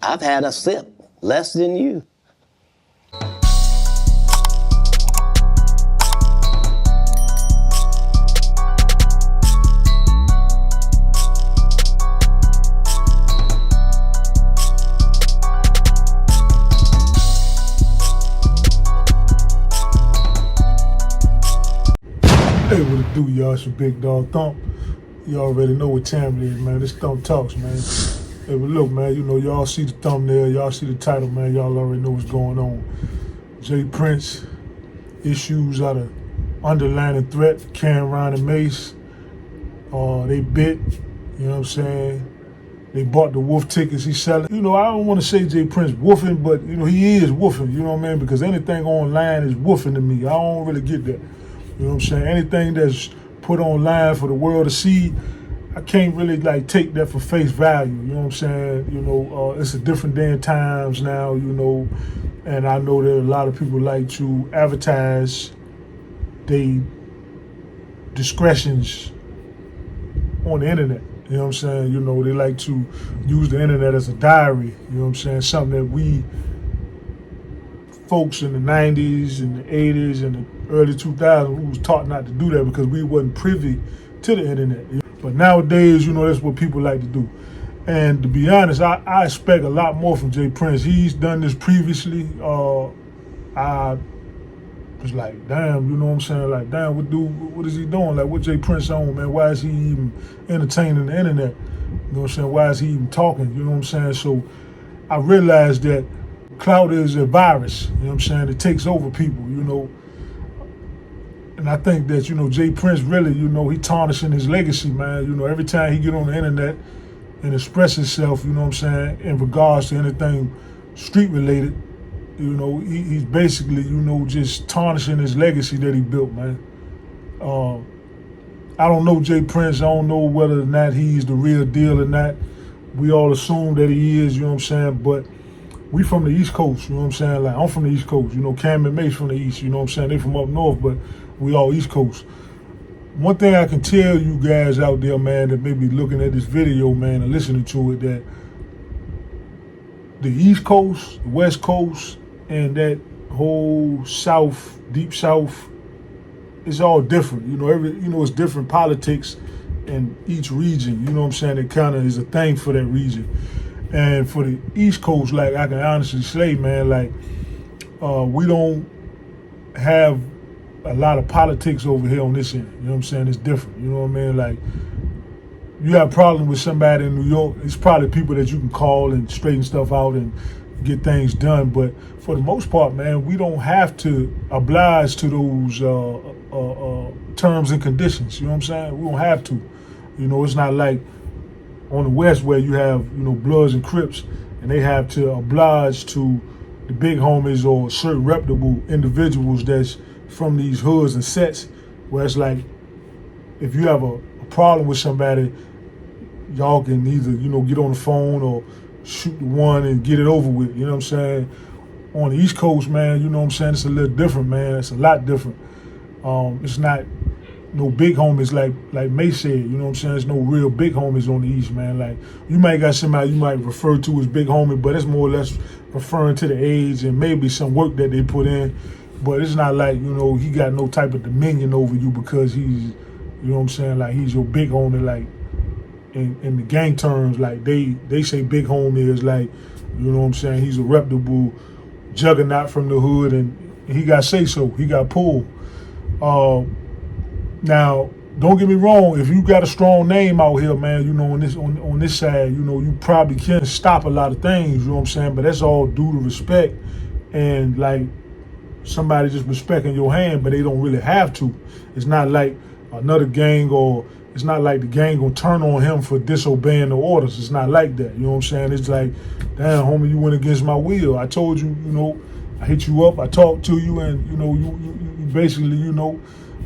I've had a sip, less than you. Hey, what it do, y'all? It's your big dog Thump. You already know what time it is, man. This Thump Talks, man. Hey, but look, man, you know, y'all see the thumbnail, y'all see the title, man. Y'all already know what's going on. J. Prince, issues out of underlining threat, Camron and Mase. They bit, you know what I'm saying? They bought the wolf tickets he's selling. You know, I don't want to say J. Prince woofing, but, you know, he is woofing, you know what I mean? Because anything online is woofing to me. I don't really get that. You know what I'm saying? Anything that's put online for the world to see, I can't really like take that for face value. You know what I'm saying? You know, it's a different day and times now, you know, and I know that a lot of people like to advertise their discretions on the internet. You know what I'm saying? You know, they like to use the internet as a diary. You know what I'm saying? Something that we folks in the 90s and the 80s and the early 2000s, we was taught not to do that because we wasn't privy to the internet. But nowadays, you know, that's what people like to do. And to be honest, I expect a lot more from J. Prince. He's done this previously. I was like, damn, you know what I'm saying? Like, damn, what is he doing? Like, what J. Prince on, man? Why is he even entertaining the internet? You know what I'm saying? Why is he even talking? You know what I'm saying? So I realized that clout is a virus, you know what I'm saying? It takes over people, you know. And I think that, you know, J. Prince really, you know, he tarnishing his legacy, man. You know, every time he get on the internet and express himself, you know what I'm saying, in regards to anything street related, you know, he's basically, you know, just tarnishing his legacy that he built, man. I don't know J. Prince. I don't know whether or not he's the real deal or not. We all assume that he is, you know what I'm saying, but we from the East Coast, you know what I'm saying? Like, I'm from the East Coast, you know, Cam and Mase from the East, you know what I'm saying? They from up north, but we all East Coast. One thing I can tell you guys out there, man, that may be looking at this video, man, and listening to it, that the East Coast, the West Coast, and that whole South, deep South, it's all different. You know, it's different politics in each region, you know what I'm saying? It kind of is a thing for that region. And for the East Coast, like, I can honestly say, man, like, we don't have a lot of politics over here on this end. You know what I'm saying? It's different. You know what I mean? Like, you have a problem with somebody in New York, it's probably people that you can call and straighten stuff out and get things done. But for the most part, man, we don't have to oblige to those terms and conditions. You know what I'm saying? We don't have to. You know, it's not like on the West where you have, you know, Bloods and Crips, and they have to oblige to the big homies or certain reputable individuals that's from these hoods and sets, where it's like, if you have a problem with somebody, y'all can either, you know, get on the phone or shoot the one and get it over with, you know what I'm saying? On the East Coast, man, you know what I'm saying, it's a little different, man. It's a lot different. It's not no big homies like Mase said, you know what I'm saying? There's no real big homies on the East, man. Like, you might got somebody you might refer to as big homie, but it's more or less referring to the age and maybe some work that they put in. But it's not like, you know, he got no type of dominion over you because he's, you know what I'm saying, like, he's your big homie. Like, in the gang terms, like, they say big homie is like, you know what I'm saying, he's a reputable juggernaut from the hood, and he got say so, he got pulled. Now, don't get me wrong, if you got a strong name out here, man, you know, on this side, you know, you probably can stop a lot of things, you know what I'm saying, but that's all due to respect and, like, somebody just respecting your hand, but they don't really have to. It's not like another gang, or it's not like the gang gonna turn on him for disobeying the orders. It's not like that, you know what I'm saying? It's like, damn, homie, you went against my will. I told you, you know, I hit you up, I talked to you, and, you know, you basically, you know,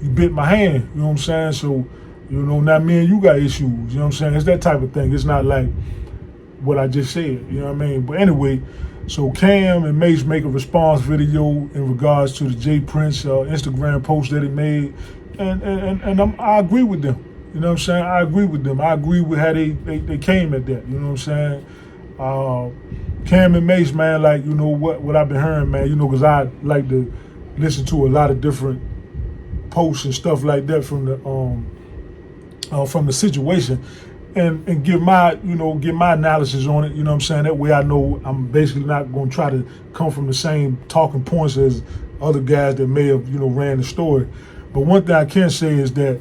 you bit my hand, you know what I'm saying? So, you know, now me and you got issues, you know what I'm saying? It's that type of thing. It's not like what I just said, you know what I mean? But anyway, so Cam and Mase make a response video in regards to the J. Prince Instagram post that he made, and I agree with them. You know what I'm saying? I agree with them. I agree with how they came at that. You know what I'm saying? Cam and Mase, man, like, you know, what I've been hearing, man, you know, because I like to listen to a lot of different posts and stuff like that from the situation, and give my analysis on it. You know what I'm saying? That way I know I'm basically not going to try to come from the same talking points as other guys that may have, you know, ran the story. But one thing I can say is that,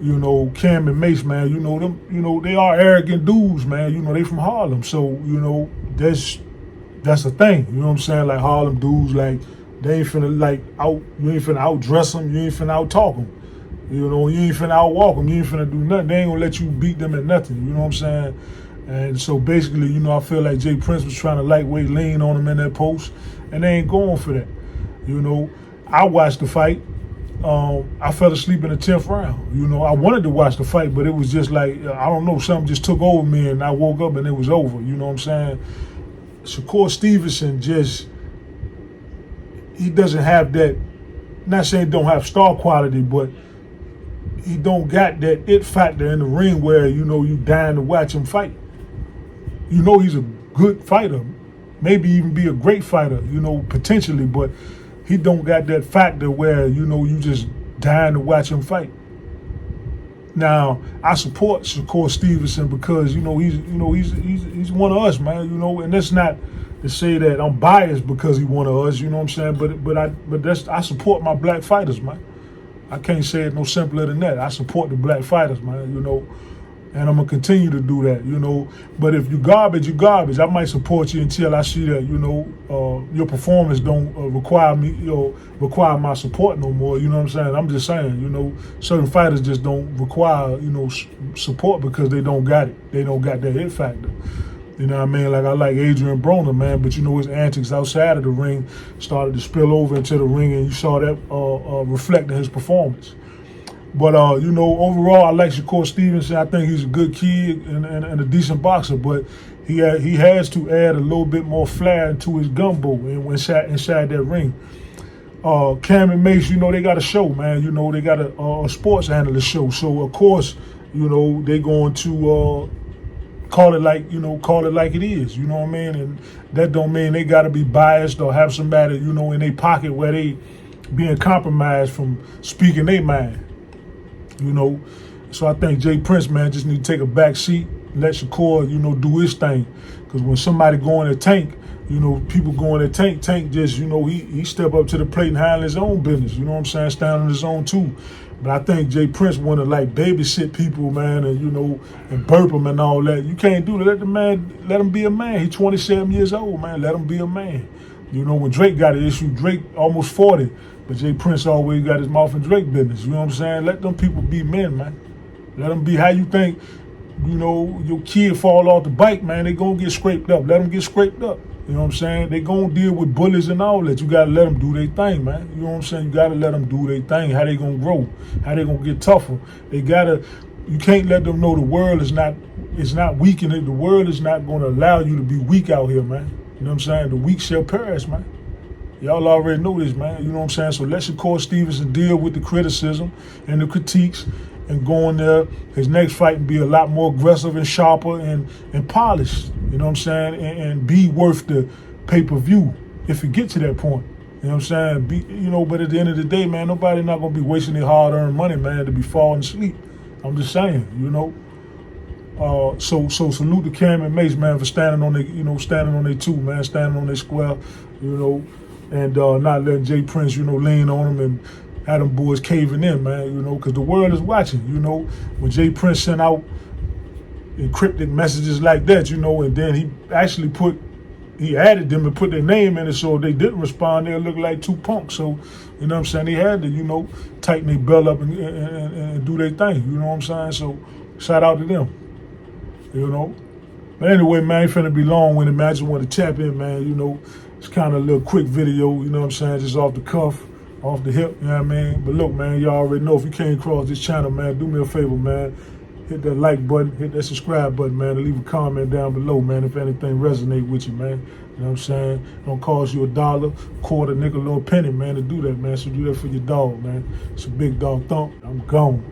you know, Cam and Mase, man, you know them, you know, they are arrogant dudes, man. You know, they from Harlem, so, you know, that's a thing. You know what I'm saying? Like, Harlem dudes, like, they ain't finna you ain't finna outdress them, you ain't finna out-talk them. You know, you ain't finna outwalk them, you ain't finna do nothing. They ain't gonna let you beat them at nothing, you know what I'm saying? And so basically, you know, I feel like Jay Prince was trying to lightweight lean on him in that post, and they ain't going for that. You know, I watched the fight. I fell asleep in the 10th round. You know, I wanted to watch the fight, but it was just like, I don't know, something just took over me, and I woke up and it was over, you know what I'm saying? Shakur Stevenson he doesn't have that, not saying he don't have star quality, but he don't got that it factor in the ring where, you know, you dying to watch him fight. You know he's a good fighter, maybe even be a great fighter, you know, potentially, but he don't got that factor where, you know, you just dying to watch him fight. Now, I support Shakur Stevenson because, you know, he's one of us, man, you know, and that's not to say that I'm biased because he's one of us, you know what I'm saying? I support my black fighters, man. I can't say it no simpler than that. I support the black fighters, man, you know, and I'm gonna continue to do that, you know. But if you garbage, you garbage. I might support you until I see that, you know, your performance don't require my support no more. You know what I'm saying? I'm just saying, you know, certain fighters just don't require, you know, support because they don't got it. They don't got that hit factor. You know what I mean? Like, I like Adrian Broner, man, but you know his antics outside of the ring started to spill over into the ring, and you saw that reflect in his performance. But, you know, overall, I like Shakur Stevenson. I think he's a good kid and a decent boxer, but he has to add a little bit more flair into his gumbo inside that ring. Cam and Mase, you know, they got a show, man. You know, they got a sports analyst show. So, of course, you know, they going to call it like it is, you know what I mean? And that don't mean they got to be biased or have somebody, you know, in their pocket where they being compromised from speaking their mind. You know, so I think Jay Prince, man, just need to take a back seat, let Shakur, you know, do his thing. Because when somebody go in a tank, you know, people go in a tank just, you know, he step up to the plate and handle his own business, you know what I'm saying, stand on his own too. But I think Jay Prince want to, like, babysit people, man, and, you know, and burp them and all that. You can't do that. Let him be a man. He's 27 years old, man. Let him be a man. You know, when Drake got an issue, Drake almost 40. But Jay Prince always got his mouth in Drake business. You know what I'm saying? Let them people be men, man. Let them be how you think, you know, your kid fall off the bike, man. They gonna get scraped up. Let them get scraped up. You know what I'm saying? They gonna deal with bullies and all that. You gotta let them do their thing, man. You know what I'm saying? You gotta let them do their thing. How they gonna grow? How they gonna get tougher? You can't let them know the world is not weak, and the world is not gonna allow you to be weak out here, man. You know what I'm saying? The weak shall perish, man. Y'all already know this, man. You know what I'm saying? So let Shakur Stevenson deal with the criticism and the critiques and go in there, his next fight, and be a lot more aggressive and sharper and polished. You know what I'm saying? And be worth the pay-per-view if you get to that point. You know what I'm saying? But at the end of the day, man, nobody not going to be wasting their hard-earned money, man, to be falling asleep. I'm just saying, you know. So salute to Cam and Mase, man, for standing on their two, man, standing on their square, you know, and not letting Jay Prince, you know, lean on them and have them boys caving in, man, you know, because the world is watching, you know. When Jay Prince sent out encrypted messages like that, you know, and then he added them and put their name in it, so if they didn't respond, they'll look like two punks. So, you know what I'm saying, they had to, you know, tighten their belt up and do their thing, you know what I'm saying? So, shout out to them, you know. But anyway, man, ain't finna be long-winded, man. I just want to tap in, man, you know. It's kind of a little quick video, you know what I'm saying, just off the cuff, off the hip, you know what I mean? But look, man, y'all already know, if you came across this channel, man, do me a favor, man. Hit that like button, hit that subscribe button, man, and leave a comment down below, man, if anything resonate with you, man. You know what I'm saying? Don't cost you $1, quarter, nickel, or penny, man, to do that, man. So do that for your dog, man. It's a big dog Thump. I'm gone.